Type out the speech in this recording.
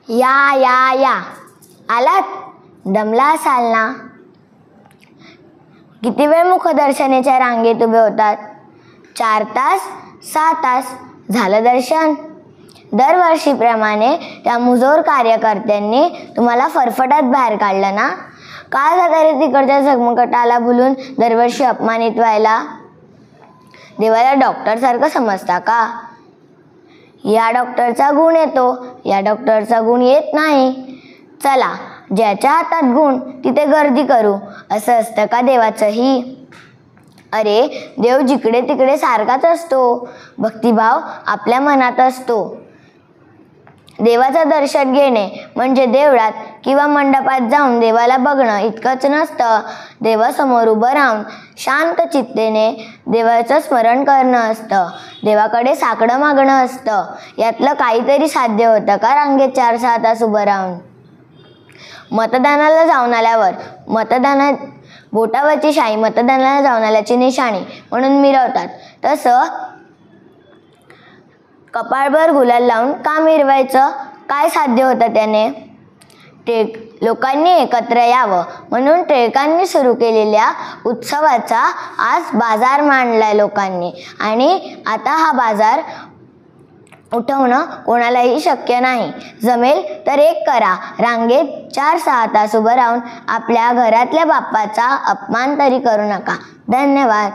या आलात? दमला असाल ना? किती वेळ मुखदर्शनाच्या रांगेत उभे होतात? 4 तास? 6 तास? झालं दर्शन? दरवर्षीप्रमाणे त्या मुजोर कार्यकर्त्यांनी तुम्हाला फरफटत बाहेर काढलं ना? का जाता रे तिकडच्या झगमगटाला भुलून दरवर्षी अपमानित व्हायला? देवाला डॉक्टर सारखं समजता का? या डॉक्टरचा गुण येतो, या डॉक्टरचा गुण येत नाही. चला, ज्याच्या हातात गुण तिथे गर्दी करू असं असतं का देवाचंही? अरे, देव जिकडे तिकडे सारखाच असतो. भक्तिभाव आपल्या मनात असतो. देवाचं दर्शन घेणे म्हणजे देवळात किंवा मंडपात जाऊन देवाला बघणं इतकंच नसतं. देवासमोर उभं राहून शांत चित्तेने देवाचं स्मरण करणं असतं. देवाकडे साकडं मागणं असतं. यातलं काहीतरी साध्य होतं का रांगेत 4-6 तास उभं राहून? मतदानाला जाऊन आल्यावर बोटावरची शाई मतदानाला जाऊन आल्याची निशाणी म्हणून मिरवतात, तसं कपाळभर गुलाल लावून का मिरवायचं? काय साध्य होतं त्याने? लोकांनी एकत्र यावं म्हणून टिळकांनी सुरू केलेल्या उत्सवाचा आज बाजार मांडलाय लोकांनी, आणि आता हा बाजार उठवणं कोणालाही शक्य नाही. जमेल तर एक करा, रांगेत 4-6 तास उभं राहून आपल्या घरातल्या बाप्पाचा अपमान तरी करू नका. धन्यवाद.